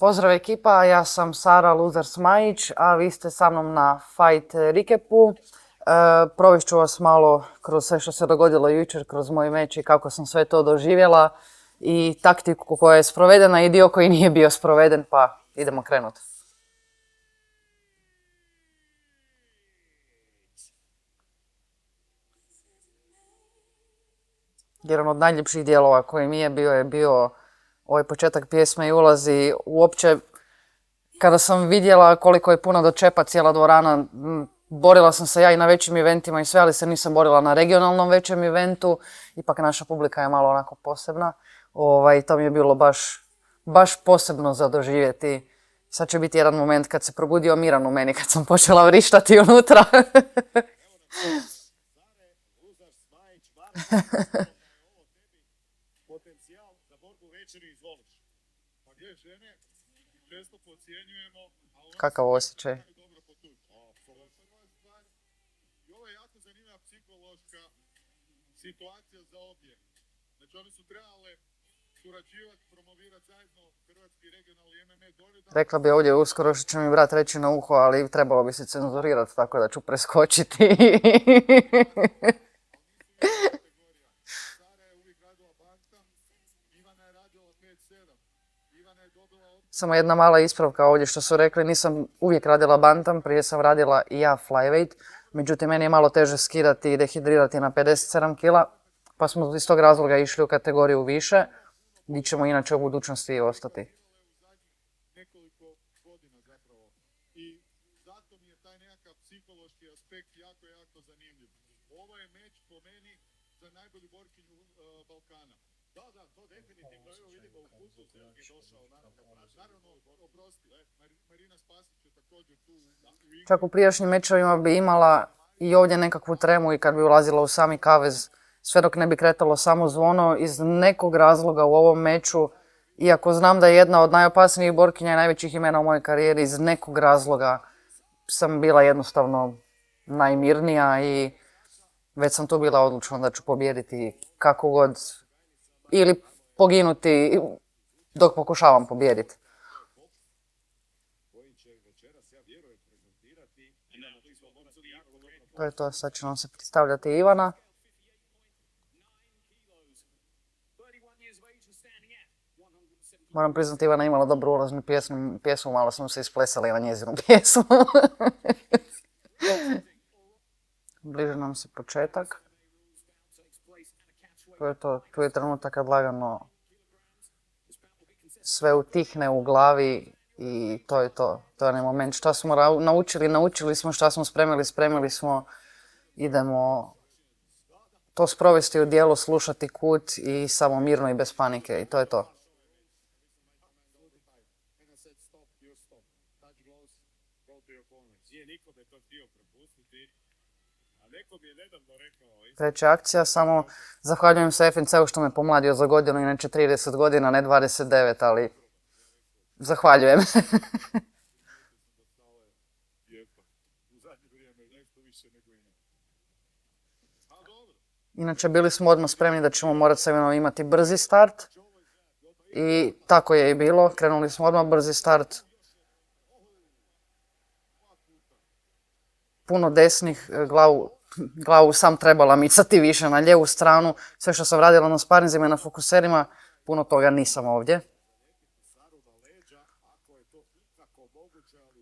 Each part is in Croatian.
Pozdrav ekipa, ja sam Sara Luzar-Smajić, a vi ste sa mnom na Fight Recapu. Provest ću vas malo kroz sve što se dogodilo jučer, kroz moj meč i kako sam sve to doživjela i taktiku koja je sprovedena i dio koji nije bio sproveden, pa idemo krenuti. Jedan od najljepših dijelova koji mi je bio ovaj početak pjesme i ulazi uopće. Kada sam vidjela koliko je puno dočepa cijela dvorana, borila sam se ja i na većim eventima i sve, ali se nisam borila na regionalnom većem eventu. Ipak naša publika je malo onako posebna. To mi je bilo baš posebno za doživjeti. Sad će biti jedan moment kad se probudio Miran u meni, kad sam počela vrištati unutra. Kakav osjećaj? Ovo je jako zanimljiva psihološka situacija za obje. Znači oni su trebali surađivati, promovirati zajedno hrvatski regionalni MMA dolje. Rekla bi ovdje uskoro što će mi brat reći na uho, ali trebalo bi se cenzurirati, tako da ću preskočiti. Sara je uvijek radila bantam, Ivana je radila 5-7. Ivana je dobila Samo jedna mala ispravka ovdje što su rekli, nisam uvijek radila bantam, prije sam radila i ja flyweight, međutim meni je malo teže skidati i dehidrirati na 57 kila, pa smo iz tog razloga išli u kategoriju više, gdje ćemo inače u budućnosti i ostati. nekoliko godina zapravo. I zato mi je taj nekakav psihološki aspekt jako zanimljiv. Ovo je meč po meni za najbolju borkinju Balkana. Da, to definitivno. Evo vidimo u kutu je došao, naravno, oprosti, Marina Spasić je također tu. Čak u prijašnjim mečevima bi imala i ovdje nekakvu tremu i kad bi ulazila u sami kavez, sve dok ne bi kretalo samo zvono, iz nekog razloga u ovom meču, iako znam da je jedna od najopasnijih borkinja i najvećih imena u mojoj karijeri, iz nekog razloga sam bila jednostavno najmirnija i već sam tu bila odlučna da ću pobijediti kako god ili poginuti dok pokušavam pobijediti. To je to, sad će nam se predstavljati Ivana. Moram priznati, Ivana je imala dobru ulaznu pjesmu, malo smo se isplesali na njezinu pjesmu. Bliže nam se početak. To je to, tu je trenutak kad lagano sve utihne u glavi i to je to. To je onaj moment šta smo naučili smo, šta smo spremili smo. Idemo to sprovesti u djelo, slušati kut i samo mirno i bez panike i to je to. Treća akcija, samo zahvaljujem se FNC-u što me pomladio za godinu, inače 30 godina, ne 29, ali zahvaljujem. Inače, bili smo odmah spremni da ćemo morati s Ivanom imati brzi start i tako je i bilo, krenuli smo odmah brzi start. Puno desnih, glavu sam trebala micati više na lijevu stranu. Sve što sam radila na sparinzima i na fokuserima, puno toga nisam ovdje.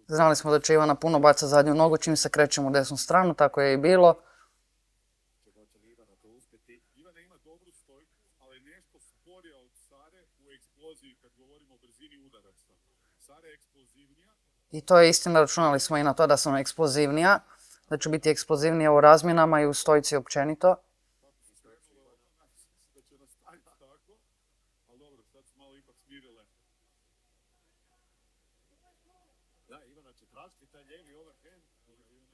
Znali smo da će Ivana puno baca zadnju nogu čim se krećemo u desnu stranu, tako je i bilo. Ivana ima dobru stojku, ali nešto sporija od Sare u eksploziji kad govorimo o brzini udaraca. Sara je eksplozivnija. I to je istina, računali smo i na to da sam eksplozivnija, da ću biti eksplozivnija u razmjenama i u stojci općenito. Da će nastaviti tako, ali dobro, sad su malo ipak smirile. Da, Ivana će tražiti taj lijevi overhand,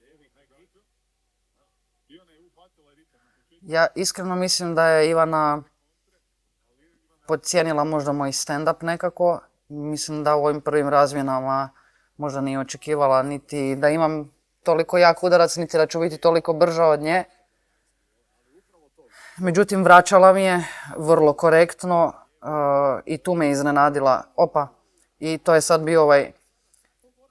lijevi high kick. Ivana je uhvatila ritam na početku. Ja iskreno mislim da je Ivana podcijenila možda moj stand-up nekako. Mislim da u ovim prvim razmjenama možda nije očekivala niti da imam toliko jak udarac, niti da ću biti toliko brža od nje. Međutim, vraćala mi je vrlo korektno i tu me iznenadila. I to je sad bio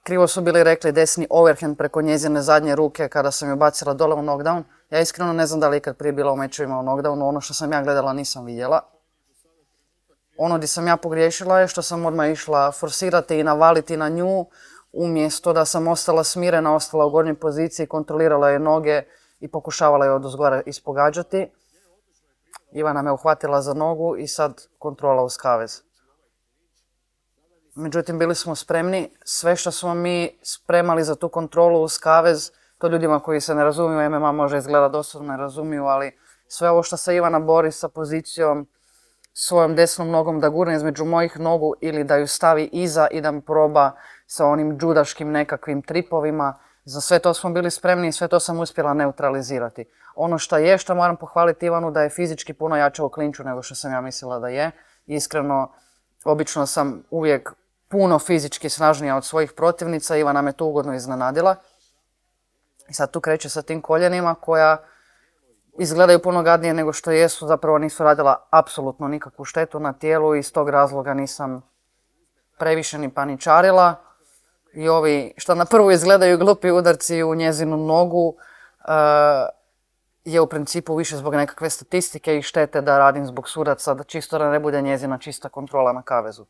krivo su bili rekli desni overhand preko njezine zadnje ruke kada sam ju bacila dole u knockdown. Ja iskreno ne znam da li ikad prije bila u mečevima u knockdownu, ono što sam ja gledala nisam vidjela. Ono gdje sam ja pogriješila je što sam odmah išla forsirati i navaliti na nju, umjesto da sam ostala smirena, ostala u gornjoj poziciji, kontrolirala je noge i pokušavala je odozgora ispogađati. Ivana me uhvatila za nogu i sad kontrola uz kavez. Međutim, bili smo spremni. Sve što smo mi spremali za tu kontrolu uz kavez, to ljudima koji se ne razumiju, MMA može izgleda doslovno ne razumiju, ali sve ovo što se Ivana bori sa pozicijom, svojom desnom nogom da gurne između mojih nogu ili da ju stavi iza i da mi proba sa onim džudaškim nekakvim tripovima, za sve to smo bili spremni i sve to sam uspjela neutralizirati. Ono što moram pohvaliti Ivanu da je fizički puno jača u klinču nego što sam ja mislila da je. Iskreno, obično sam uvijek puno fizički snažnija od svojih protivnica, Ivana me tu ugodno iznenadila. I sad tu kreće sa tim koljenima koja izgledaju puno gadnije nego što jesu, zapravo nisu radila apsolutno nikakvu štetu na tijelu i iz tog razloga nisam previše ni paničarila. I ovi što na prvu izgledaju glupi udarci u njezinu nogu je u principu više zbog nekakve statistike i štete da radim zbog sudaca, da čisto da ne bude njezina čista kontrola na kavezu.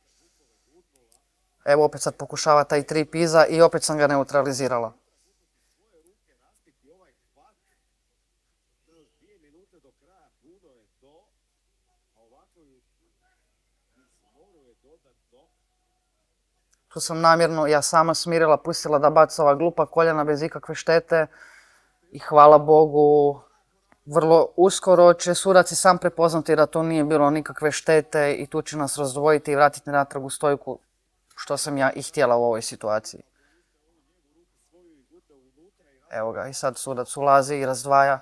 Evo opet sad pokušava taj trip iza i opet sam ga neutralizirala. Tu sam namjerno ja sama smirila, pustila da baca ova glupa koljena bez ikakve štete i hvala Bogu, vrlo uskoro će sudac i sam prepoznati da to nije bilo nikakve štete i tu će nas razdvojiti i vratiti natrag u stojku, što sam ja i htjela u ovoj situaciji. Evo ga, i sad sudac ulazi i razdvaja.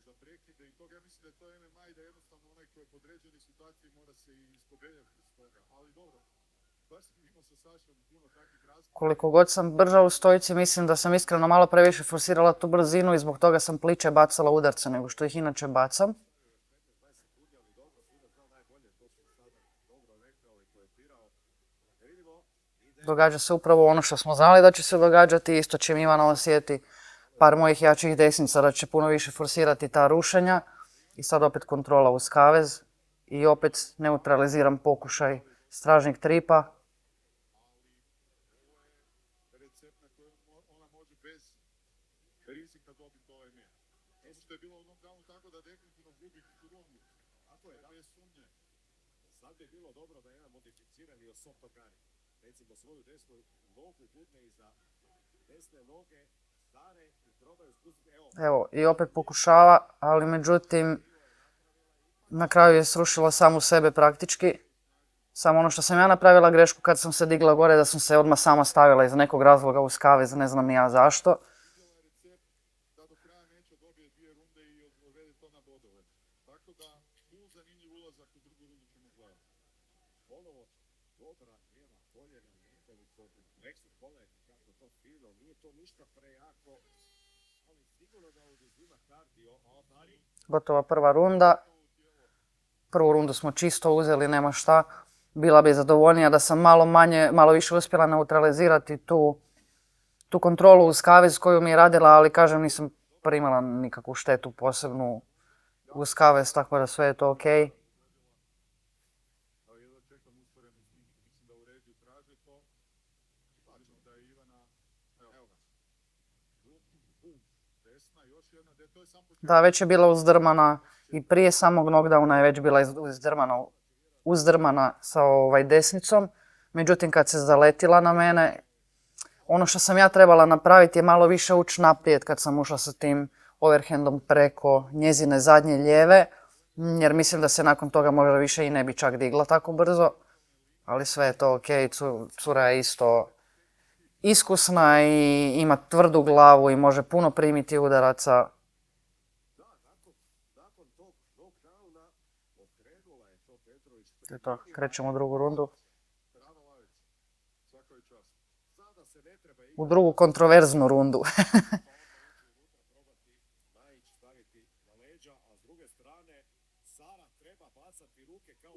Za prekide i toga. Ja mislim da je to MMA i da jednostavno onaj koji je podređeni situaciji mora se i ispobeljati iz toga. Ali dobro, baš sam imao sa Sašom puno takvih razgovora. Koliko god sam brža u stojici, mislim da sam iskreno malo previše forsirala tu brzinu i zbog toga sam pliće bacala udarce nego što ih inače bacam. Događa se upravo ono što smo znali da će se događati, isto će mi Ivana osjeti par mojih jačih desnica da će puno više forsirati ta rušenja i sad opet kontrola uz kavez i opet neutraliziram pokušaj stražnjeg tripa. Recept na kojem ona može bez rizika dobiti ovaj mir. Ono što je bilo u knockdownu tako da definitivno gubi rundu. Tako je, bez sumnje. Sad bi bilo dobro da jedan modificirani osotogani, recimo svoju desnu nogu gurne iza desne noge, stane i probaju spustiti. Evo, i opet pokušava, ali međutim, na kraju je srušila samu sebe praktički. Samo ono što sam ja napravila grešku kad sam se digla gore, da sam se odmah sama stavila iz nekog razloga uz kavez, ne znam ni ja zašto. Da do kraja meča dobije 2 runde i odvede to na bodove. Tako da, tu zanimljiv ulazak u drugu rundu ćemo gledati. Ponovo dobra lijeva koljena, nekoliko većih koljena, kako to fino, nije to ništa prejako, ali sigurno da oduzima kardio, ali... Gotova prva runda. Prvu rundu smo čisto uzeli, nema šta. Bila bi zadovoljnija da sam malo više uspjela neutralizirati tu kontrolu uz kavez koju mi je radila, ali kažem nisam primala nikakvu štetu posebnu uz kavez, tako da sve je to okej. Evo, jedva čekam usporednu snimku, mislim da u redu traže to. Znači da je Ivana, evo ga. Desna, još jedna, to je sam početak. Da, već je bila uzdrmana i prije samog knockdowna je već bila uzdrmana sa desnicom. Međutim, kad se zaletila na mene, ono što sam ja trebala napraviti je malo više ući naprijed kad sam ušla sa tim overhandom preko njezine zadnje lijeve, jer mislim da se nakon toga možda više i ne bi čak digla tako brzo. Ali sve je to okej, cura je isto iskusna i ima tvrdu glavu i može puno primiti udaraca. Nakon tog knockdowna okrenula je to Petrović. To, krećemo u drugu rundu. Rano Lavić, svaka je čast. Sada se ne treba U drugu kontroverznu rundu. probati Majić staviti na leđa, a s druge strane. Sara treba bacati ruke kao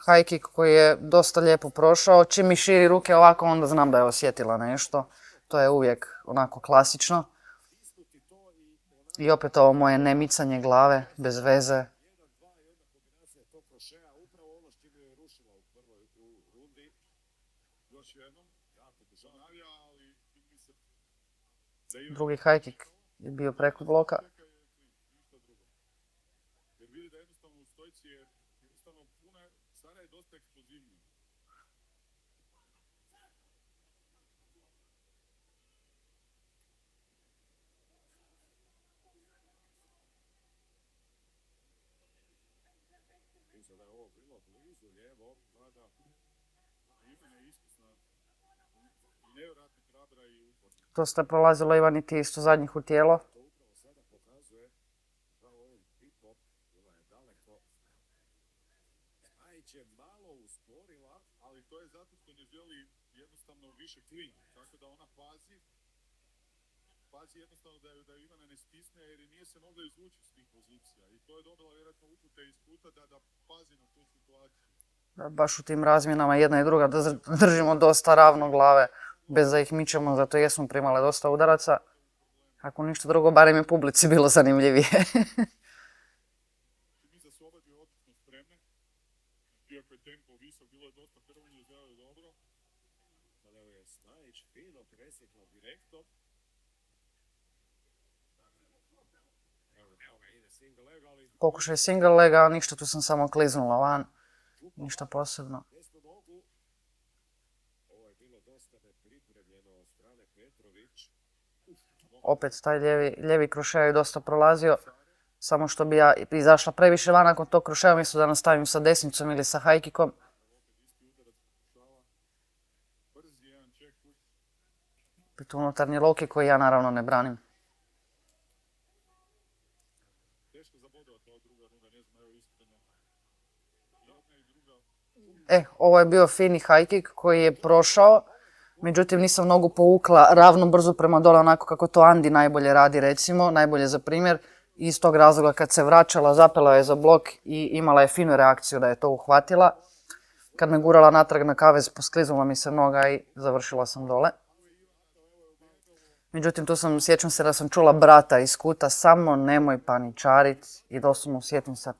High kick koji je dosta lijepo prošao. Čim mi širi ruke ovako, onda znam da je osjetila nešto. To je uvijek onako klasično. I opet ovo moje nemicanje glave, bez veze. 1-2 i onda kombinacija tog krošeja, upravo ono što je rušila u prvoj rundi. Još jednom, jako ponavlja, ali vidi se da ima Drugi high kick je bio preko bloka. čeka je ništa drugo. Jer vidi da jednostavno u stojci je jednostavno puna, Sara je dosta eksplozivnija. Mislim da je ovo bilo blizu lijevo, mada Ivana je iskusna, nevjerojatno hrabra i uporna. To ste prolazilo Ivan i ti isto zadnjih u tijelo. to upravo sada pokazuje da ovim pipom bila je daleko. Spajić je malo usporila, Ali to je zato što ne želi jednostavno više klin. Tako da ona pazi jednostavno da ju Ivana ne stisne jer je nije se mogla izvući iz tih pozicija. I to je dobila vjerojatno upute iz puta da pazi na tu situaciju. Baš u tim razmjenama jedna i druga držimo dosta ravno glave, bez da ih mičemo, zato jesmo primale dosta udaraca. Ako ništa drugo, barem je publici bilo zanimljivije. Mi za oba dvije odlično spremne. Iako je tempo visok, bilo je dosta krvanje, izgledalo je dobro. sada je Spajić fino presjekla direktno. Evo ga, ide single leg, ali Pokušaj single lega, a ništa, tu sam samo kliznula van. Ništa posebno. desnu nogu. Ovo je bilo dosta nepripremljeno od strane Petrović. Opet taj lijevi krošej je dosta prolazio. Samo što bi ja izašla previše van nakon tog krošeja, umjesto da nastavim sa desnicom ili sa high kickom. Isti udarac pokušava. Brzi jedan check hook. Opet unutarnji low kick koji ja naravno ne branim. Teško zabodovati ova druga runda, ne znam, evo iskreno. Jedna i druga. Ovo je bio fini high kick koji je prošao. Međutim, nisam nogu povukla ravno brzo prema dole, onako kako to Andi najbolje radi, recimo, najbolje za primjer. I iz tog razloga kad se vraćala, zapela je za blok i imala je finu reakciju da je to uhvatila. Kad me gurala natrag na kavez, poskliznula mi se noga i završila sam dole. Međutim, tu sjećam se da sam čula brata iz kuta, samo nemoj paničarit, i doslovno sjetim se,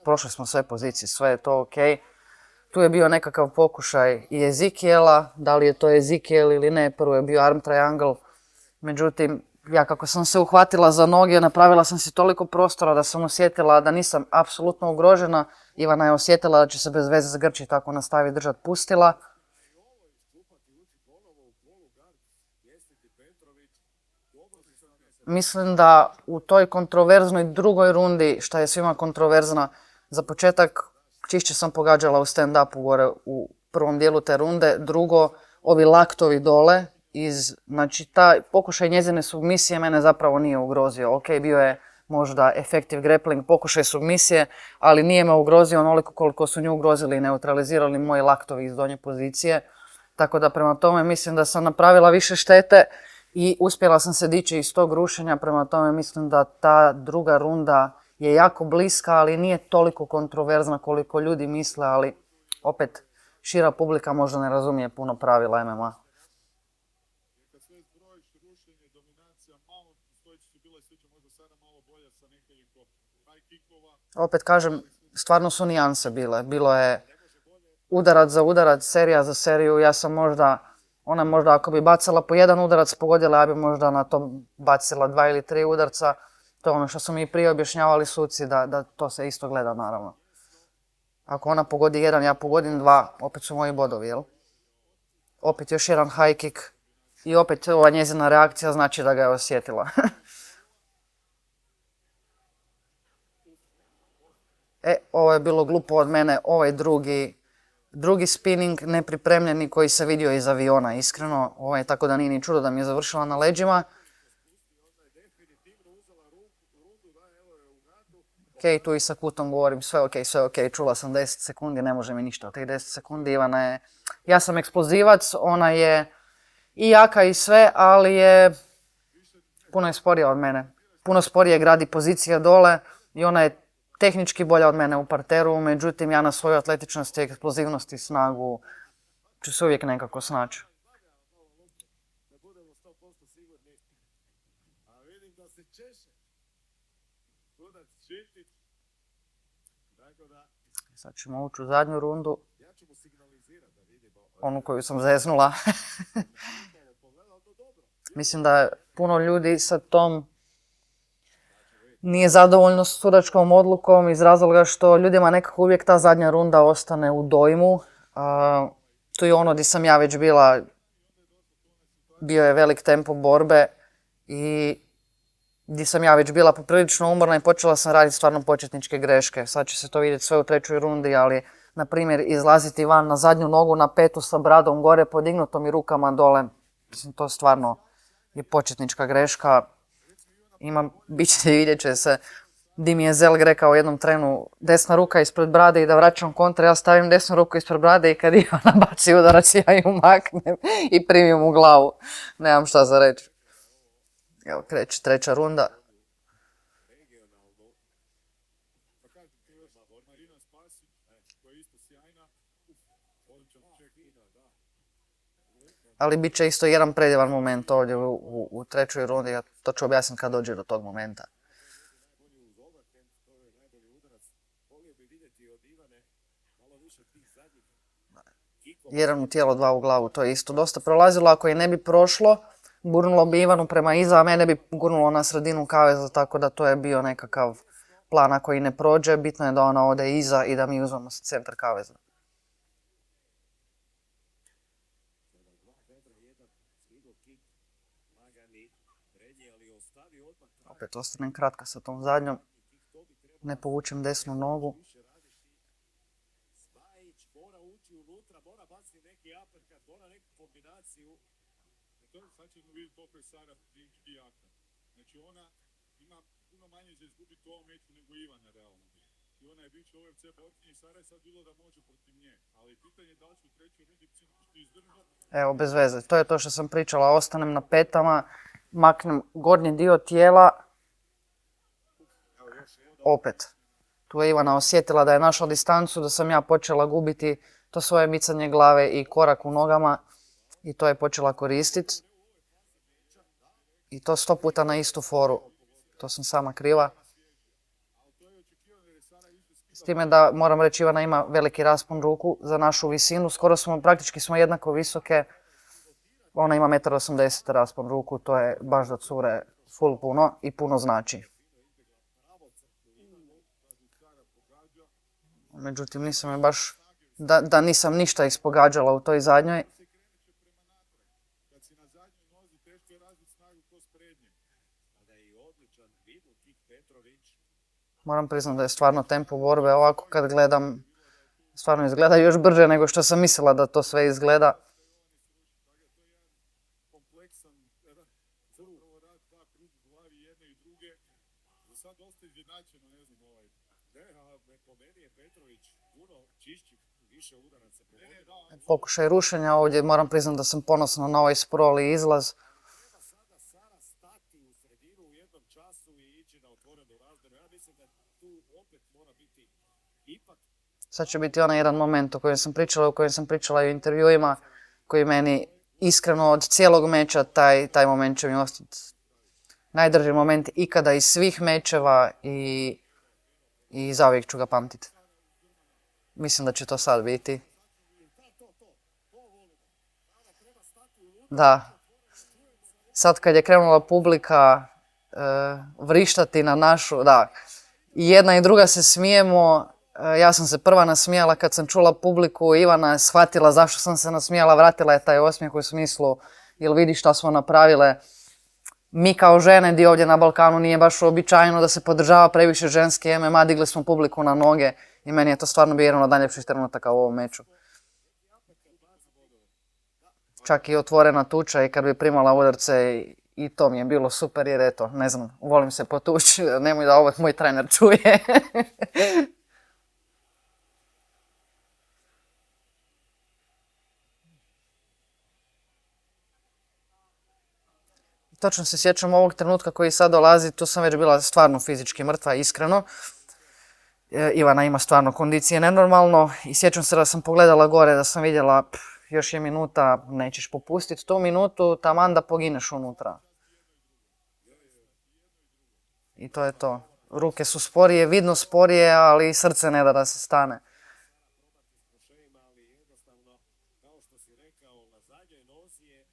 prošli smo sve pozicije, sve je to ok. Tu je bio nekakav pokušaj i Ezekiela, da li je to Ezekiel ili ne, prvo je bio arm triangle. Međutim, ja kako sam se uhvatila za noge, napravila sam si toliko prostora da sam osjetila da nisam apsolutno ugrožena. Ivana je osjetila da će se bez veze zgrčiti, tako nastavi držat, pustila. Mislim da u toj kontroverznoj drugoj rundi, šta je svima kontroverzna, za početak čišće sam pogađala u stand-upu gore u prvom dijelu te runde. Drugo, ovi laktovi dole, znači taj pokušaj njezine submisije mene zapravo nije ugrozio. Ok, bio je možda effective grappling, pokušaj submisije, ali nije me ugrozio onoliko koliko su nju ugrozili i neutralizirali moji laktovi iz donje pozicije. Tako da prema tome mislim da sam napravila više štete i uspjela sam se dići iz tog rušenja. Prema tome mislim da ta druga runda je jako bliska, ali nije toliko kontroverzna koliko ljudi misle, ali opet šira publika možda ne razumije puno pravila MMA. Kad sve zbrojiš, rušenje, dominacija, malo stojići su bile slično, možda sada malo bolje sa nekoliko high kickova. Opet kažem, stvarno su nijanse bile. Bilo je udarac za udarac, serija za seriju. Ja sam ona možda ako bi bacala po jedan udarac pogodila, ja bi možda na to bacila 2 ili 3 udarca. To je ono što su mi prije objašnjavali suci, da to se isto gleda naravno. Ako ona pogodi 1, ja pogodim 2, opet su moji bodovi, jel? Opet još jedan high kick i opet ova njezina reakcija znači da ga je osjetila. Ovo je bilo glupo od mene, ovaj drugi spinning, nepripremljeni koji se vidio iz aviona, iskreno. Tako da nije ni čudo da mi je završila na leđima. Ok, tu i sa kutom govorim, sve ok, čula sam 10 sekundi, ne može mi ništa od tih 10 sekundi. Ivana je, ja sam eksplozivac, ona je i jaka i sve, ali je puno je sporija od mene. Puno sporije gradi pozicije dole i ona je tehnički bolja od mene u parteru, međutim ja na svojoj atletičnosti, eksplozivnosti i snagu ću se uvijek nekako snaći. Da budemo 100% sigurni. A vidim da se češe. Kudac Čitić. Tako da, Sad ćemo ući u zadnju rundu, ja ću mu signalizirati da vidimo. onu koju sam zeznula. Pogledao to dobro. Mislim da puno ljudi sa tom nije zadovoljno s sudačkom odlukom iz razloga što ljudima nekako uvijek ta zadnja runda ostane u dojmu. Tu je ono gdje sam ja već bila, bio je velik tempo borbe i gdje sam ja već bila poprilično umorna i počela sam raditi stvarno početničke greške. Sad će se to vidjeti sve u trećoj rundi, ali na primjer izlaziti van na zadnju nogu na petu sa bradom gore podignutom i rukama dole. Mislim, to stvarno je početnička greška. Bit će i vidjet će se di mi je Zelg rekao u jednom trenu desna ruka ispred brade i da vraćam kontra, ja stavim desnu ruku ispred brade i kad Ivana baci udarac ja ju maknem i primim u glavu. Nemam šta za reći. Evo kreće treća runda. Regionalno. Pa kažem ti još, Marina Spasić, koja je isto sjajna, odličan check-in, da. Ali bit će isto jedan predivan moment ovdje u trećoj rundi, ja to ću objasniti kad dođe do tog momenta. Najbolji uz overhand, to je najbolji udarac. Volio bi vidjeti od Ivane malo više tih zadnjih kikova. Jedan u tijelo, dva u glavu, to je isto dosta prolazilo. Ako je ne bi prošlo, gurnulo bi Ivanu prema iza, a mene bi gurnulo na sredinu kaveza, tako da to je bio nekakav plan. Ako i ne prođe, bitno je da ona ode iza i da mi uzmemo sa centar kaveza. Opet ostanem kratka sa tom zadnjom, ne povučem desnu nogu. Spajić mora ući unutra, mora baciti neki uppercut, mora neku kombinaciju. Sad ćemo vidjeti koliko je Sara fizički jaka. Znači ona ima puno manje za izgubiti u ovom meču nego Ivana realno. I ona je bivša UFC borkinja i Sara je sad bilo da može protiv nje. Ali pitanje je da li će u trećoj rundi psihički izdržati. Evo, bez veze. To je to što sam pričala. Ostanem na petama, maknem gornji dio tijela. Opet. Tu je Ivana osjetila da je našla distancu, da sam ja počela gubiti to svoje micanje glave i korak u nogama. I to je počela koristiti. I to 100 puta na istu foru. To sam sama kriva. S time da, moram reći, Ivana ima veliki raspon ruku za našu visinu. Praktički smo jednako visoke. Ona ima 1,80 m raspon ruku, to je baš da cure full puno i puno znači. Međutim, nisam je baš, da nisam ništa ispogađala u toj zadnjoj. Kad si na zadnjoj nozi, teško je razviti snagu ko s prednje. Da je i odličan vidu Kik Petrović. Moram priznati da je stvarno tempo borbe ovako kad gledam, stvarno izgleda još brže nego što sam mislila da to sve izgleda. Kompleksan prvo rad, dva krug u glavi jedne i druge. Za sad dosta izjednačeno, ne znam Ne, a po meni je Petrović puno čišći, više udaraca po meni. Pokušaj rušenja ovdje, moram priznati da sam ponosna na ovaj sprol i izlaz. Treba sada Sara stati u sredinu u jednom času i ići na otvorenu razdanu. Ja mislim da tu opet mora biti ipak. Sad će biti onaj jedan moment o kojem sam pričala i u intervjuima, koji meni iskreno od cijelog meča, taj moment će mi ostati najdrži moment ikada iz svih mečeva i zauvijek ću ga pamtiti. Mislim da će to sad biti. Da. Sad kad je krenula publika vrištati na našu, da. I jedna i druga se smijemo. Ja sam se prva nasmijala kad sam čula publiku. Ivana je shvatila zašto sam se nasmijala, vratila je taj osmijeh u smislu jel vidi šta smo napravile. Mi kao žene di ovdje na Balkanu nije baš uobičajeno da se podržava previše ženski MMA, digli smo publiku na noge i meni je to stvarno bio jedan od najljepših trenutaka u ovom meču. Čak i otvorena tuča i kad bi primala udarce i to mi je bilo super jer eto, ne znam, volim se potući, nemoj da ovo moj trener čuje. Točno se sjećam ovog trenutka koji sad dolazi, tu sam već bila stvarno fizički mrtva, iskreno. Ivana ima stvarno kondicije nenormalno i sjećam se da sam pogledala gore, da sam vidjela još je minuta, nećeš popustiti tu minutu, taman da pogineš unutra. I to je to. Ruke su sporije, vidno sporije, ali srce ne da se stane. Krošejima, ali jednostavno, kao što si rekao, na zadnjoj nozi je,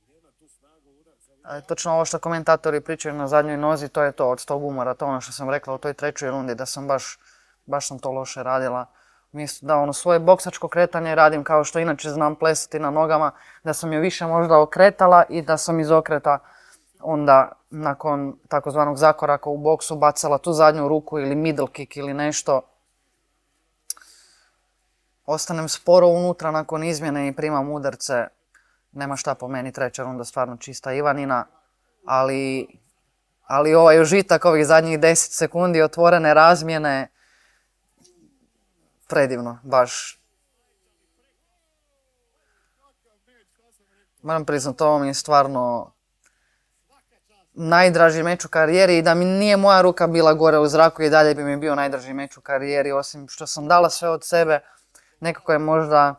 nema tu snagu udarca. Točno ovo što komentatori pričaju na zadnjoj nozi, to je to od tog umora. To je ono što sam rekla u toj trećoj rundi, da sam baš sam to loše radila. Umjesto da ono svoje boksačko kretanje radim kao što inače znam plesati na nogama, da sam je više možda okretala i da sam iz okreta onda nakon takozvanog zakoraka u boksu bacala tu zadnju ruku ili middle kick ili nešto. Ostanem sporo unutra nakon izmjene i primam udarce. Nema šta po meni, treća runda stvarno čista Ivanina, ali ovaj užitak ovih zadnjih 10 sekundi otvorene razmjene, predivno, baš. Moram priznati, ovo mi je stvarno najdraži meč u karijeri i da mi nije moja ruka bila gore u zraku i dalje bi mi bio najdraži meč u karijeri, osim što sam dala sve od sebe. Nekako je možda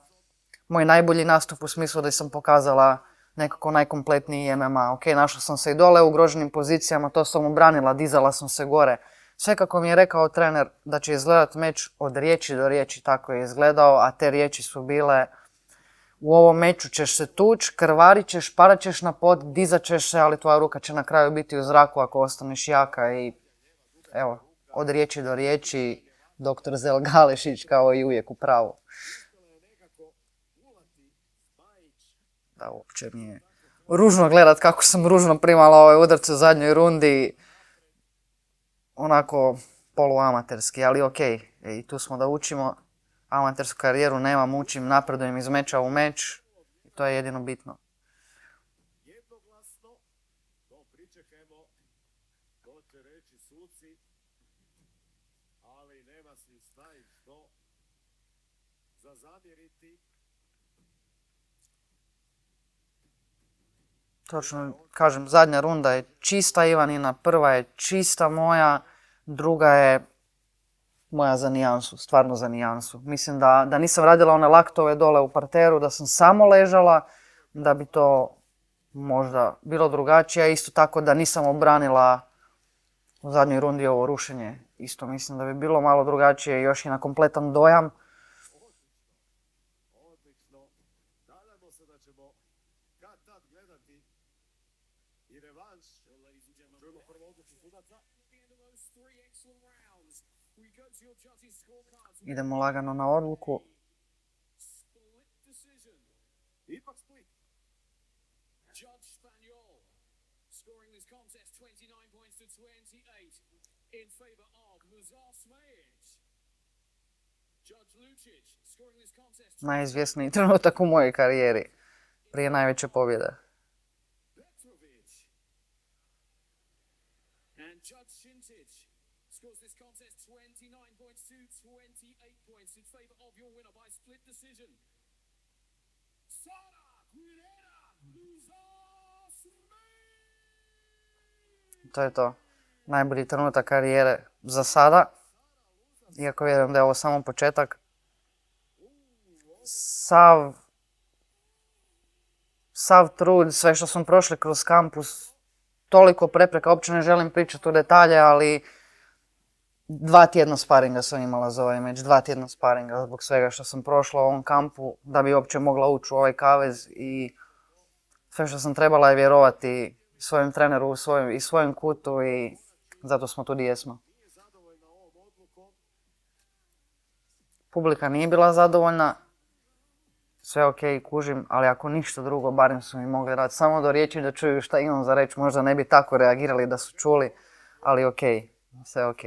moj najbolji nastup u smislu da sam pokazala nekako najkompletniji MMA. Ok, našla sam se i dole u ugroženim pozicijama, to sam obranila, dizala sam se gore. Sve kako mi je rekao trener da će izgledat meč od riječi do riječi, tako je izgledao, a te riječi su bile: u ovom meču ćeš se tuć, krvarit ćeš, padat ćeš na pod, dizat ćeš se, ali tvoja ruka će na kraju biti u zraku ako ostaneš jaka. I evo, od riječi do riječi, dr. Zel Galešić kao i uvijek u pravu. Da, uopće mi je ružno gledat kako sam ružno primala ove udarce u zadnjoj rundi. Onako poluamaterski, ali okej. I tu smo da učimo. Amatersku karijeru nemam, učim, napredujem iz meča u meč. I to je jedino bitno. Jednoglasno, to pričekajmo, to će reći suci, ali nema si staviti što za zamjeriti. Točno, kažem, zadnja runda je čista Ivanina, prva je čista moja, druga je moja za nijansu, stvarno za nijansu. Mislim da nisam radila one laktove dole u parteru, da sam samo ležala, da bi to možda bilo drugačije. Isto tako da nisam obranila u zadnjoj rundi ovo rušenje. Isto mislim da bi bilo malo drugačije, još i na kompletan dojam. Odlično. Nadamo se da ćemo kad tad gledati i revanš. Čujemo prvo odluču sudaca. Idemo lagano na odluku. Ipak split. Judge Spaniol scoring this contest 29 points to 28 in favor of Muzar Smajic. Judge Lucic scoring this contest Najizvjesniji trenutak u mojoj karijeri. Prije najveće pobjede. Petrovic. and Judge Shintic scores this contest 29 points to 28 points in favor of your winner by split decision. Sara Guerrera Muzar Smajic. To je to. Najbolji trenutak karijere za sada. Iako vjerujem da je ovo samo početak. Sav trud, sve što smo prošli kroz kampus, toliko prepreka, uopće ne želim pričati u detalje, ali 2 tjedna sparinga sam imala za ovaj meč, 2 tjedna sparinga zbog svega što sam prošla u ovom kampu, da bi uopće mogla ući u ovaj kavez i sve što sam trebala je vjerovati svojem treneru i svojem kutu i zato smo tu gdje jesmo. Nije zadovoljna ovom odlukom. Publika nije bila zadovoljna, sve ok, kužim, ali ako ništa drugo, barem su mi mogli dati samo do riječi da čuju šta imam za reći. Možda ne bi tako reagirali da su čuli, ali ok, sve ok.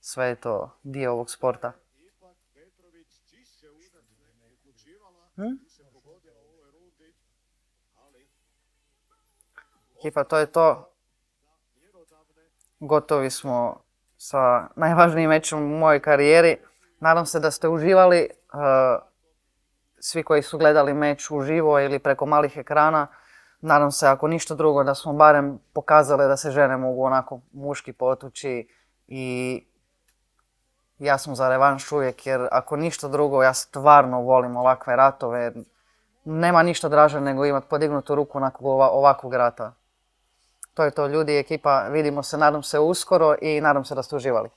Sve je to dio ovog sporta. Ipak Petrović čišće udarce uključivala, Hm? više pogodila u ovoj rundi, ali Ekipa, to je to. mjerodavne. Gotovi smo sa najvažnijim mečom u mojoj karijeri. Nadam se da ste uživali. Svi koji su gledali meč uživo ili preko malih ekrana. Nadam se, ako ništa drugo, da smo barem pokazali da se žene mogu onako muški potući i ja sam za revanš uvijek, jer ako ništa drugo, ja stvarno volim ovakve ratove. Nema ništa draže nego imati podignutu ruku nakon ovakvog rata. To je to, ljudi, ekipa, vidimo se, nadam se uskoro i nadam se da ste uživali.